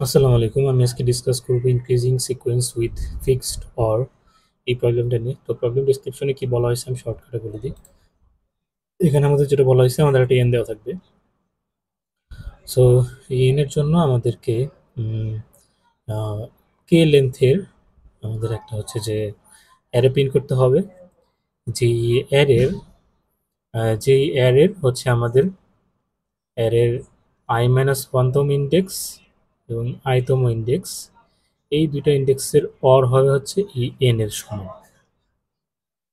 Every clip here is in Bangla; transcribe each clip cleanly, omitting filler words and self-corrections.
আসসালামু আলাইকুম। আমি আজকে ডিসকাস করব increasing sequence with fixed or এই প্রবলেমটা নিয়ে। তো প্রবলেম ডেসক্রিপশনে কি বলা হয়েছে আমি শর্টকাটে বলে দিই। এখানে আমাদের যেটা বলা হয়েছে আমাদের একটা এন দেওয়া থাকবে। সো এই এন এর জন্য আমাদেরকে কে লেন্থের আমাদের একটা হচ্ছে যে অ্যারে প্রিন্ট করতে হবে। যেই অ্যারের যেই অ্যারের হচ্ছে আমাদের অ্যারের আই মাইনাস ওয়ানতম ইন্ডেক্স এবং আইতম ইন্ডেক্স, এই দুইটা ইন্ডেক্সের অর হবে হচ্ছে এই এন এর সমান।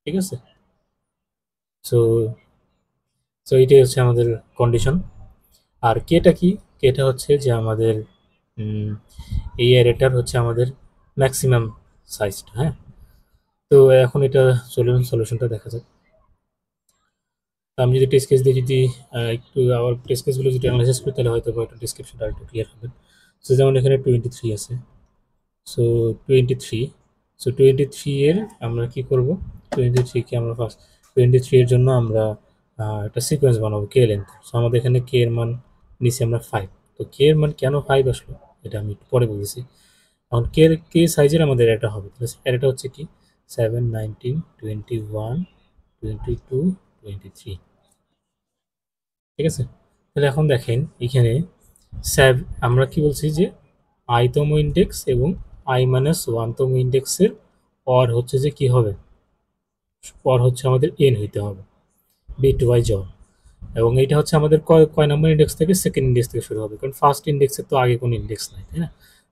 ঠিক আছে? সো সো এটাই হচ্ছে আমাদের কন্ডিশন। আর কেটা কি? কেটা হচ্ছে যে আমাদের উম, এই অ্যারেটার হচ্ছে আমাদের ম্যাক্সিমাম সাইজটা। হ্যাঁ, তো এখন এটা চলুন সলিউশনটা দেখা যাক। তো আমি যদি টেস্ট কেস দিয়ে যদি একটু আবার টেস্ট কেসগুলো যদি অ্যানালাইসিস করি তাহলে হয়তো একটা ডিসক্রিপশনটা একটু ক্লিয়ার হবে। সো যেমন এখানে 23 আছে। সো 23, সো 23 এর আমরা কি করব? 23 কে আমরা ফার্স্ট 23 এর জন্য আমরা একটা সিকোয়েন্স বানাবো কে লেন্থ। সো আমাদের এখানে কে এর মান নিচে আমরা 5। তো কে এর মান কেন 5 আসলো এটা আমি একটু পরে বলতেছি। এখন কে সাইজের আমাদের এটা হবে, তাহলে এটা হচ্ছে কি 7, 19, 21, 22, 23। ঠিক আছে? তাহলে এখন দেখেন এখানে স্যাব আমরা কি বলছি যে আইতম ইন্ডেক্স এবং আই মাইনাস ওয়ানতম ইন্ডেক্সের পর হচ্ছে যে কি হবে, পর হচ্ছে আমাদের এন হইতে হবে বিট ওয়াইজ অর। এবং এইটা হচ্ছে আমাদের কয় কয় নম্বর ইন্ডেক্স থেকে, সেকেন্ড ইন্ডেক্স থেকে শুরু হবে, কারণ ফার্স্ট ইন্ডেক্সের তো আগে কোনো ইন্ডেক্স নাই, তাই না?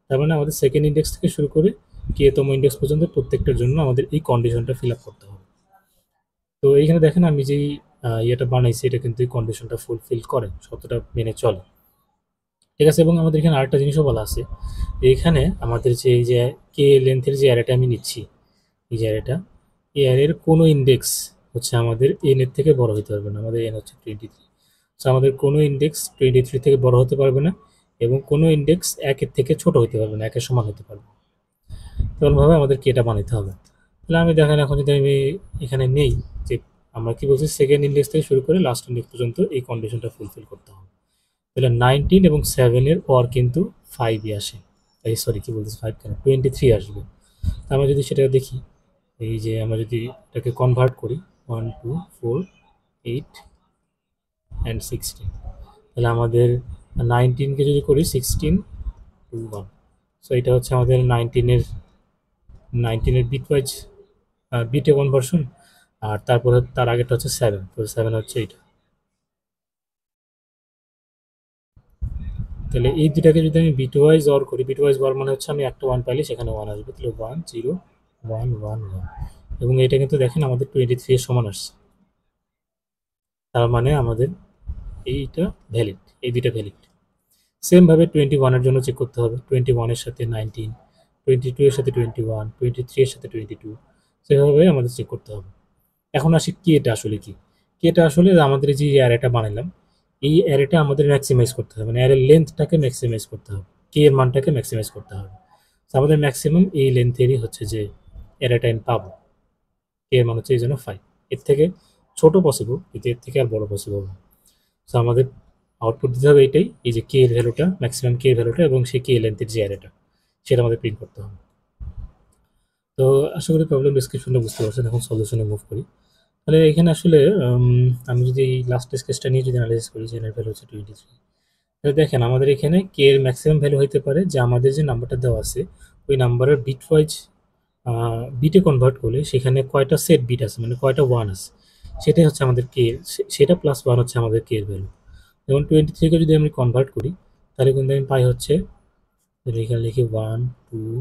তার মানে আমাদের সেকেন্ড ইন্ডেক্স থেকে শুরু করে কে তম ইন্ডেক্স পর্যন্ত প্রত্যেকটার জন্য আমাদের এই কন্ডিশনটা ফিল আপ করতে হবে। তো এইখানে দেখেন আমি যেই ইয়েটা বানাইছি এটা কিন্তু এই কন্ডিশনটা ফুলফিল করে, শর্তটা মেনে চলে। ঠিক আছে? এবং আমাদের এখানে আরেকটা জিনিসও বলা আছে, এইখানে আমাদের যে এই যে কে লেন্থের যে অ্যারেটা আমি নিচ্ছি, এই যে অ্যারেটা, এই অ্যারের কোনো ইন্ডেক্স হচ্ছে আমাদের এন এর থেকে বড় হতে পারবে না। আমাদের এন হচ্ছে 23। সো আমাদের কোনো ইন্ডেক্স 23 থেকে বড় হতে পারবে না এবং কোনো ইন্ডেক্স একের থেকে ছোট হতে পারবে না, একের সমান হতে পারবে। তেমনভাবে আমাদেরকে এটা বানাতে হবে। তাহলে আমি দেখেন এখন যদি আমি এখানে নেই যে আমরা কি বলছি, সেকেন্ড ইন্ডেক্স থেকে শুরু করে লাস্ট ইন্ডেক্স পর্যন্ত এই কন্ডিশনটা ফুলফিল করতে হবে। তাহলে 19 এবং 7 এর পর কিন্তু 5ই আসে। এই সরি, কি বলতেছি, 5 কেন, 23 আসবে। আমরা যদি সেটা দেখি, এই যে আমরা যদি এটাকে কনভার্ট করি 1, 2, 4, 8 অ্যান্ড 16, তাহলে আমাদের 19কে যদি করি 16, 2, 1, সো এটা হচ্ছে আমাদের 19-এর বিট ওয়াইজ বিটে কনভার্সন। আর তারপরে তার আগেটা হচ্ছে 7, তো 7 হচ্ছে এইটা। তাহলে এই দুটাকে যদি আমি বিট ওয়াইজ অর করি, বিট ওয়াইজ অর মানে হচ্ছে আমি একটা ওয়ান পাইলে সেখানে ওয়ান আসবে, তাহলে 1, 0, 1, 1, 1। এবং এটা কিন্তু দেখেন আমাদের 23 এর সমান আসছে। তার মানে আমাদের এইটা ভ্যালিড, এই দুইটা ভ্যালিড। সেমভাবে 21-এর জন্য চেক করতে হবে, 21-এর সাথে 19, 22-এর সাথে 21, 23-এর সাথে 22, সেভাবে আমাদের চেক করতে হবে। এখন আসি কি এটা আসলে কি, কি এটা আসলে আমাদের যে অ্যারেটা বানালাম, এই অ্যারেটা আমাদের ম্যাক্সিমাইজ করতে হবে, মানে অ্যারের লেন্থটাকে ম্যাক্সিমাইজ করতে হবে, কে এর মানটাকে ম্যাক্সিমাইজ করতে হবে। তো আমাদের ম্যাক্সিমাম এই লেন্থেরই হচ্ছে যে অ্যারেটা আমি পাবো, কে এর মান হচ্ছে এই জন্য 5। এর থেকে ছোট পসিবল কিন্তু এর থেকে আর বড় পসিবল না। সো আমাদের আউটপুট দিতে হবে এইটাই, এই যে কে এর ভ্যালুটা, ম্যাক্সিমাম কে এর ভ্যালুটা এবং সেই কে লেন্থের যে অ্যারেটা, সেটা আমাদের প্রিন্ট করতে হবে। তো আশা করি প্রবলেম ডিসক্রিপশনটা বুঝতে পারছেন। এখন সলিউশনে মুভ করি। তাহলে এখানে আসলে আমি যদি এই লাস্ট টেস্ট কেসটা নিয়ে যদি অ্যানালাইসিস করি যে এর ভ্যালু হচ্ছে 23, তাহলে দেখেন আমাদের এখানে কে এর ম্যাক্সিমাম ভ্যালু হইতে পারে যে আমাদের যে নাম্বারটা দেওয়া আছে ওই নাম্বারের বিট ওয়াইজ বিটে কনভার্ট করলে সেখানে কয়টা সেট বিট আছে, মানে কয়টা ওয়ান আছে, সেটাই হচ্ছে আমাদের কে, সেটা প্লাস ওয়ান হচ্ছে আমাদের কে এর ভ্যালু। যেমন 23কে যদি আমি কনভার্ট করি তাহলে কিন্তু আমি পাই হচ্ছে, তাহলে এখানে লিখি 1, 2,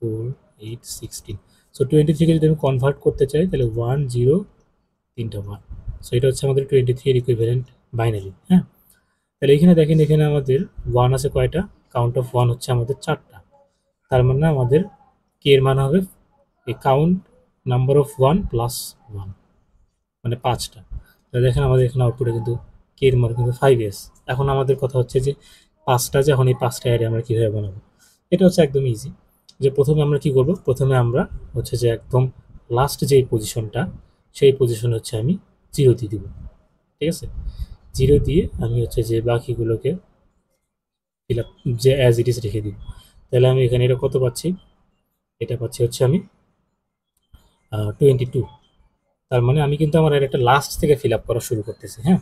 4, 8, 16। সো 23কে যদি আমি কনভার্ট করতে চাই তাহলে 1, 0, 3টা 1। সো এটা হচ্ছে আমাদের 23 এর ইকুইভ্যালেন্ট বাইনারি। হ্যাঁ, তাহলে এখানে দেখেন এখানে আমাদের ওয়ান আছে কয়টা, কাউন্ট অফ ওয়ান হচ্ছে আমাদের 4টা। তার মানে আমাদের কে এর মান হবে এই count number of one plus one, মানে 5টা। তাহলে দেখেন আমাদের এখানে আউটপুটে কিন্তু কে এর মান কিন্তু 5s। এখন আমাদের কথা হচ্ছে যে 5টা, যে এখন এই 5টা অ্যারে আমরা কীভাবে বানাবো, এটা হচ্ছে একদম ইজি। যে প্রথমে আমরা কি করব, প্রথমে আমরা হচ্ছে যে একদম লাস্ট যেই পজিশনটা, সেই পজিশন হচ্ছে আমি 0 দিয়ে দিব। ঠিক আছে? 0 দিয়ে আমি হচ্ছে যে বাকিগুলোকে ফিল আপ যে অ্যাজ ইট ইজ রেখে দিব। তাহলে আমি এখানে এটা কত পাচ্ছি, এটা পাচ্ছি হচ্ছে আমি 22। তার মানে আমি কিন্তু আমার একটা লাস্ট থেকে ফিল আপ করা শুরু করতেছি। হ্যাঁ,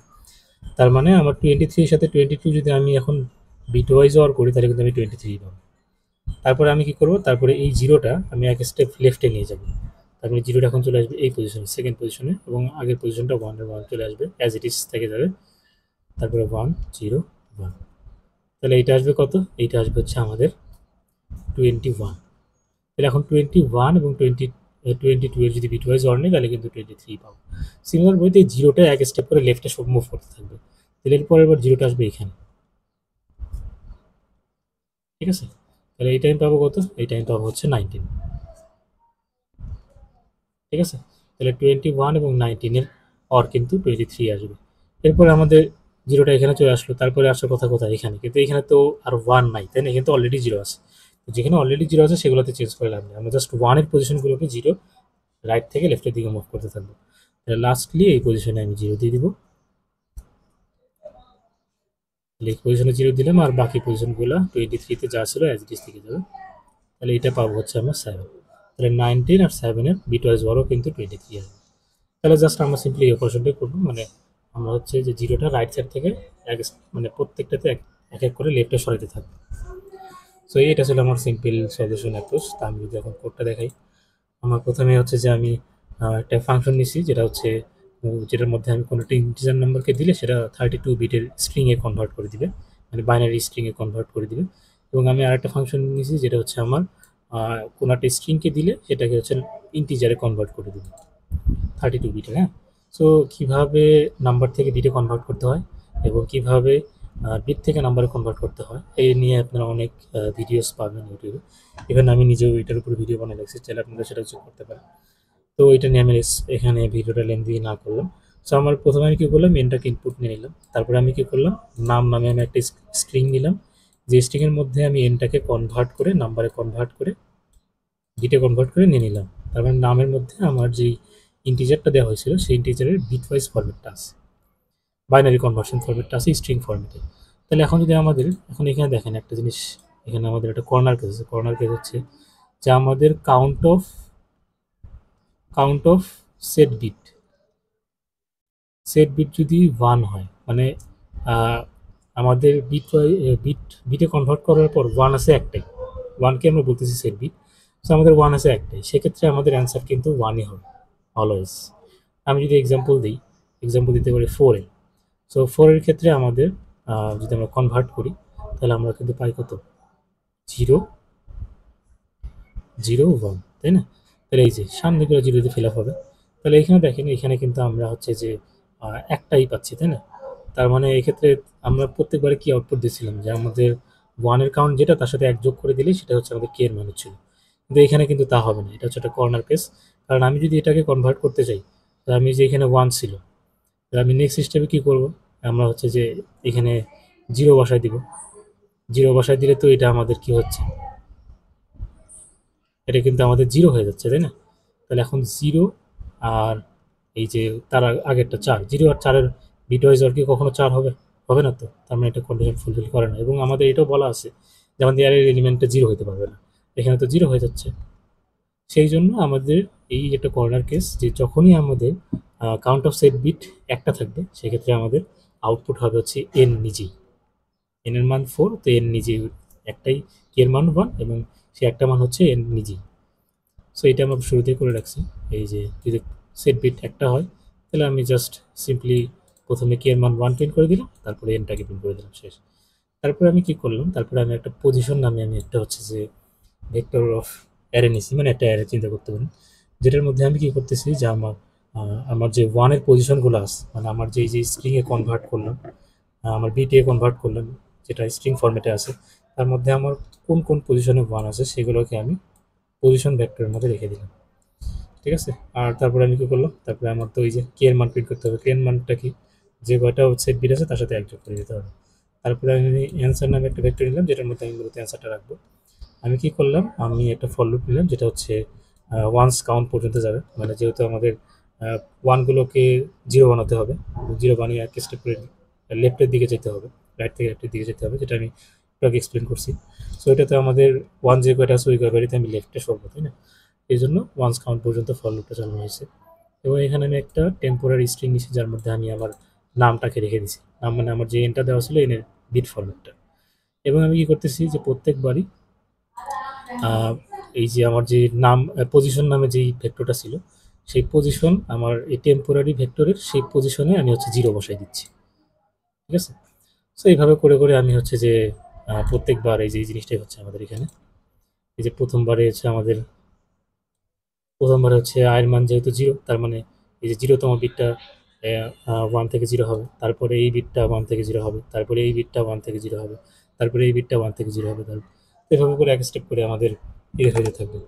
তার মানে আমার 23-র সাথে 22 যদি আমি এখন বিট ওয়াইজ অর করি তাহলে কিন্তু আমি 23 পাবো। তারপরে আমি কি করব, তারপরে এই জিরোটা আমি এক স্টেপ লেফটে নিয়ে যাব। তারপরে জিরোটা এখন চলে আসবে এই পজিশনে, সেকেন্ড পজিশনে, এবং আগের পজিশনটা 1 চলে আসবে, অ্যাজ ইট ইজ থেকে যাবে। তারপরে 1 0 1, তাহলে এইটা আসবে কত, এইটা আসবে হচ্ছে আমাদের 21। তাহলে এখন 21 এবং 22 এর যদি বিট ওয়াইজ অর নেই তাহলে কিন্তু 23 পাবো। সিমিলার বইতে এই জিরোটা এক স্টেপ করে লেফটে সব মুভ করতে থাকবে। তাহলে এর পরের বার জিরোটা আসবে এখানে, ঠিক আছে। তাহলে এই টাইম পাবো কত, এই টাইম পাবো হচ্ছে 19, ঠিক আছে। তাহলে 21 এবং 19-এর অর কিন্তু 23 আসবে। এরপরে আমাদের জিরোটা এখানে চলে আসলো, তারপরে আসার কথা কোথায়, এখানে, কিন্তু এখানে তো আর 1 নাই, তাই না, এখানে তো অলরেডি জিরো আছে। তো যেখানে অলরেডি জিরো আছে সেগুলোতে চেঞ্জ করে লাভ নেই, আমরা জাস্ট 1-এর পজিশনগুলোকে জিরো রাইট থেকে লেফটের দিকে মুভ করতে থাকবো। তাহলে লাস্টলি এই পজিশনে আমি জিরো দিয়ে দিব, এই পজিশনে জিরো দিলাম, আর বাকি পজিশনগুলো 23-তে যা ছিল অ্যাজ ইট ইজ থেকে যাবে। তাহলে এটা পাবো হচ্ছে আমরা 7। তাহলে 19 আর 7-এর বিট ওয়াইজ ওয়ারও কিন্তু 23 আসবে। তাহলে জাস্ট আমরা সিম্পলি এই অপারেশনটাই করবো, মানে আমরা হচ্ছে যে জিরোটা রাইট সাইড থেকে এক, মানে প্রত্যেকটাতে এক এক করে লেফটে সরাইতে থাকবো। সো এটা ছিল আমার সিম্পল সলিউশন অ্যাপ্রোচ। তা আমি যদি এখন কোডটা দেখাই, আমার প্রথমে হচ্ছে যে আমি একটা ফাংশন নিছি, যেটা হচ্ছে যেটার মধ্যে আমি কোনো একটা ইন্টিজার নাম্বারকে দিলে সেটা 32 বিটের স্ট্রিংয়ে কনভার্ট করে দিবে, মানে বাইনারি স্ট্রিংয়ে কনভার্ট করে দিবে। এবং আমি আরেকটা ফাংশন নিয়েছি যেটা হচ্ছে আমার কোনো একটা স্ট্রিংকে দিলে সেটাকে হচ্ছে ইন্টিজারে কনভার্ট করে দিবে 32 বিটের। হ্যাঁ, সো কীভাবে নাম্বার থেকে বিটে কনভার্ট করতে হয় এবং কীভাবে বিট থেকে নাম্বারে কনভার্ট করতে হয় এই নিয়ে আপনারা অনেক ভিডিওস পাবেন ইউটিউবে। ইভেন আমি নিজেও এটার উপরে ভিডিও বানিয়ে রাখছি, চাইলে আপনারা সেটা চেক করতে পারেন। তো এটা নিয়ে আমি এখানে ভিডিওটা লেন্দি না করলাম। সো আমার প্রথমে আমি কী করলাম, মেনটাকে ইনপুট নিয়ে নিলাম। তারপরে আমি কী করলাম, নাম নামে আমি একটা স্ট্রিং নিলাম, যে স্ট্রিংয়ের মধ্যে আমি এনটাকে কনভার্ট করে নাম্বারে কনভার্ট করে বিটে কনভার্ট করে নিয়ে নিলাম। তারপরে নামের মধ্যে আমার যেই ইন্টিজারটা দেওয়া হয়েছিল সেই ইন্টিজারের বিটওয়াইজ ফরম্যাটটা আছে, বাইনারি কনভার্সন ফরম্যাটটা আছে স্ট্রিং ফরম্যাটে। তাহলে এখন যদি আমাদের, এখন এখানে দেখেন একটা জিনিস, এখানে আমাদের একটা কর্নার কেস আছে। কর্নার কেস হচ্ছে যে আমাদের কাউন্ট অফ সেট বিট যদি 1 হয়, মানে আমাদের বিটে কনভার্ট করার পর 1 আছে একটাই, 1কে আমরা বলতেছি সেট বিট। সো আমাদের 1 আছে একটাই, সেক্ষেত্রে আমাদের অ্যান্সার কিন্তু 1ই হবে অলওয়েজ। আমি যদি এক্সাম্পল দিতে পারি 4-এর। সো 4-এর ক্ষেত্রে আমাদের যদি আমরা কনভার্ট করি তাহলে আমরা কিন্তু পাই কত, 0 0 1, তাই না। তাহলে এই যে সামনেগুলো জিরোতে ফিল আপ হবে। তাহলে এখানে দেখেন, এখানে কিন্তু আমরা হচ্ছে যে একটাই পাচ্ছি, তাই না। তার মানে এক্ষেত্রে আমরা প্রত্যেকবারে কি আউটপুট দিচ্ছিলাম, যে আমাদের 1-এর কাউন্ট যেটা তার সাথে 1 যোগ করে দিলেই সেটা হচ্ছে আমাদের কে এর মান হচ্ছিল। কিন্তু এখানে কিন্তু তা হবে না, এটা হচ্ছে একটা কর্নার কেস। কারণ আমি যদি এটাকে কনভার্ট করতে চাই, তাহলে আমি যে এখানে 1 ছিল, তাহলে আমি নেক্সট স্টেপে কী করবো, আমরা হচ্ছে যে এখানে 0 বসায় দিব। 0 বসায় দিলে তো এটা আমাদের কি হচ্ছে, এটা কিন্তু আমাদের 0 হয়ে যাচ্ছে, তাই না। তাহলে এখন 0 আর এই যে তার আগেরটা 4, 0 আর 4-এর বিটওয়াইজ আর কি কখনো 4 হবে, হবে না তো। তার মানে এটা কন্ডিশন ফুলফিল করে না। এবং আমাদের এটাও বলা আছে যে আমাদের অ্যারের এলিমেন্টটা 0 হতে পারবে না, এখানে তো 0 হয়ে যাচ্ছে। সেই জন্য আমাদের এই একটা কর্নার কেস, যে যখনই আমাদের কাউন্ট অফ সেট বিট একটা থাকবে সেক্ষেত্রে আমাদের আউটপুট হবে হচ্ছে এন নিজেই, এন এর মান 4, তো এন নিজেই একটাই, কে এর মান 1 এবং সে একটা মান হচ্ছে এন নিজেই। সো এটা আমরা শুরুতেই করে রাখছি, এই যে যদি সেট বিট একটা হয় তাহলে আমি জাস্ট সিম্পলি প্রথমে কে এর মান 1 প্রিন্ট করে দিলাম, তারপরে এনটাকে প্রিন্ট করে দিলাম, শেষ। তারপরে আমি কি করলাম, তারপরে আমি একটা পজিশন নামে আমি একটা হচ্ছে যে ভেক্টর অফ অ্যারে নিছি, মানে একটা অ্যারে চিন্তা করতে পারেন, যেটার মধ্যে আমি কি করতেছি যে আমার যে 1-এর পজিশনগুলো আছে, মানে আমার যে স্ট্রিংয়ে কনভার্ট করলাম, আমার বিটে কনভার্ট করলাম, যেটা স্ট্রিং ফরম্যাটে আছে, তার মধ্যে আমার কোন কোন পজিশনে 1 আছে সেগুলোকে আমি পজিশন ভেক্টরের মধ্যে রেখে দিলাম, ঠিক আছে। আর তারপরে আমি কি করলাম, তারপরে আমার তো ওই যে কে এর মান প্রিন্ট করতে হবে, কে এর মানটা কি, যে কয়টা সেট বিট আছে তার সাথে 1 যোগ করে দিতে হবে। তারপরে আমি অ্যান্সার নামে একটা ভেক্টর নিলাম, যেটার মধ্যে আমি মূলত অ্যান্সারটা রাখবো। আমি কি করলাম, আমি একটা ফর লুপ নিলাম, যেটা হচ্ছে ওয়ান্স কাউন্ট পর্যন্ত যাবে, মানে যেহেতু আমাদের 1গুলোকে 0 বানাতে হবে, 0 বানিয়ে এক স্টেপ করে লেফটের দিকে যেতে হবে, রাইট থেকে লেফটের দিকে যেতে হবে, যেটা আমি আগে এক্সপ্লেন করছি। সো এটাতে আমাদের ওয়ান যে কয়টা আছে ওই কয়বারইতে আমি লেফটে সরবো, তাই না? এই জন্য ওয়ান্স কাউন্ট পর্যন্ত ফর লুপটা চালানো হয়েছে। এবং এখানে আমি একটা টেম্পোরারি স্ট্রিং নিছি, যার মধ্যে আমি আমার নামটাকে রেখে দিছি। নাম মানে আমার যে এনটা দেওয়া ছিল এনের বিট ফরম্যাটটা। এবং আমি কি করতেছি যে প্রত্যেকবারই আহ, এই যে আমার যে নাম পজিশন নামে যেই ভেক্টরটা ছিল, সেই পজিশন আমার এই টেম্পোরারি ভেক্টরের সেই পজিশনে আমি হচ্ছে জিরো বসাই দিচ্ছি। ঠিক আছে? সো এইভাবে করে করে আমি হচ্ছে যে প্রত্যেকবার এই যে এই জিনিসটাই হচ্ছে আমাদের এখানে। এই যে প্রথমবারে হচ্ছে আয়ের মান যেহেতু জিরো, তার মানে এই যে জিরোতম বিটটা ওয়ান থেকে জিরো হবে, তারপরে এই বিটটা ওয়ান থেকে জিরো হবে, তারপরে এই বিটটা ওয়ান থেকে জিরো হবে, তারপরে এই বিটটা ওয়ান থেকে জিরো হবে, তারপর এভাবে করে এক স্টেপ করে আমাদের ইয়ে হয়ে থাকবে।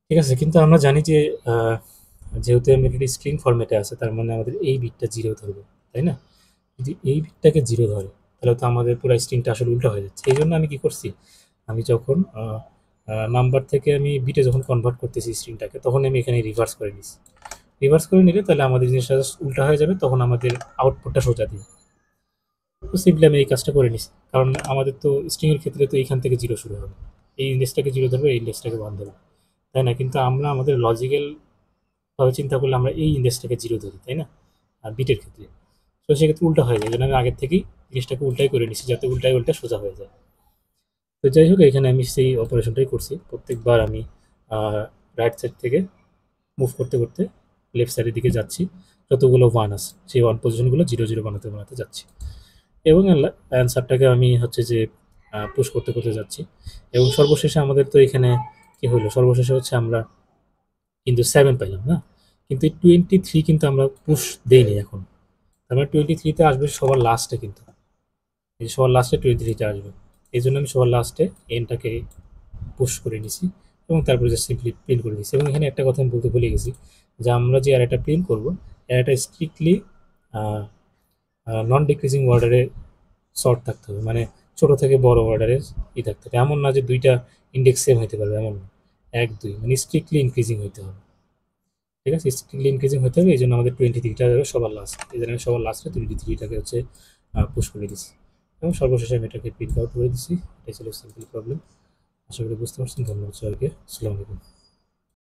ঠিক আছে? কিন্তু আমরা জানি যে আহ, যেহেতু এমএলটি স্ট্রিং ফরম্যাটে আছে, তার মানে আমাদের এই বিটটা জিরো ধরবে, তাই না? যদি এই বিটটাকে জিরো ধরে, তাহলে তো আমাদের পুরো স্ট্রিংটা আসলে উল্টো হয়ে যাচ্ছে। এই জন্য আমি কি করছি, আমি যখন নাম্বার থেকে আমি বিটে যখন কনভার্ট করতেছি স্ট্রিংটাকে, তখন আমি এখানে রিভার্স করে নিছি। রিভার্স করে নিলে তাহলে আমাদের জিনিসটা just উল্টা হয়ে যাবে, তখন আমাদের আউটপুটটা সোজা দিবে। তো সিম্পলি আমি এই কাজটা করে নিছি, কারণ আমাদের তো স্ট্রিংয়ের ক্ষেত্রে তো এইখান থেকে জিরো শুরু হবে, এই ইন্ডেক্সটাকে জিরো ধরবে, এই ইন্ডেক্সটাকে ওয়ান ধরবে, তাই না? কিন্তু আমরা আমাদের লজিক্যাল ভাবে চিন্তা করলে আমরা এই ইন্ডেক্সটাকে জিরো ধরি, তাই না? আর বিটের ক্ষেত্রে তো সেক্ষেত্রে উল্টা হয়ে যায়। এই জন্য আমি আগের থেকেই জিনিসটাকে উল্টাই করে নিছি, যাতে উল্টাই উল্টা সোজা হয়ে যায়। তো যাই হোক, এখানে আমি সেই অপারেশনটাই করছি। প্রত্যেকবার আমি রাইট সাইড থেকে মুভ করতে করতে লেফট সাইডের দিকে যাচ্ছি, যতগুলো ওয়ান আছে সেই ওয়ান পজিশনগুলো জিরো জিরো বানাতে বানাতে যাচ্ছি, এবং অ্যান্সারটাকে আমি হচ্ছে যে পুশ করতে করতে যাচ্ছি। এবং সর্বশেষে আমাদের তো এখানে কি হলো, সর্বশেষে হচ্ছে আমরা কিন্তু সেভেন পাইলাম না, কিন্তু 23 কিন্তু আমরা পুশ দেইনি এখন। তার মানে 23তে আসবে সবার লাস্টে, কিন্তু এই সবার লাস্টে 23তে আসবে। এই জন্য আমি সবার লাস্টে এনটাকে পুশ করে নিছি এবং তারপরে জাস্ট সিম্পলি প্রিন্ট করে দিচ্ছি। এবং এখানে একটা কথা আমি বলতে ভুলে গেছি, যে আমরা যে অ্যারেটা প্রিন্ট করবো, অ্যারেটা স্ট্রিক্টলি নন ডিক্রিজিং অর্ডারে শর্ট থাকতে হবে, মানে ছোট থেকে বড় অর্ডারে থাকতে হবে। এমন না যে দুইটা ইন্ডেক্স সেম হইতে পারবে, এমন না। এক দুই মানে স্ট্রিক্টলি ইনক্রিজিং হইতে হবে। ঠিক আছে? স্ট্রিক্টলি ইনক্রিজিং হতে হবে। এই জন্য আমাদের 23টা যাবে সবার লাস্ট। এই জন্য আমি সবার লাস্টে 23টাকে হচ্ছে পুশ করে দিচ্ছি, এবং সর্বশেষে আমি এটাকে প্রিন্ট আউট করে দিচ্ছি। এটাই ছিল সিম্পল প্রবলেম। আশা করি বুঝতে পারছেন। ধন্যবাদ সবাইকে। আসসালামু আলাইকুম।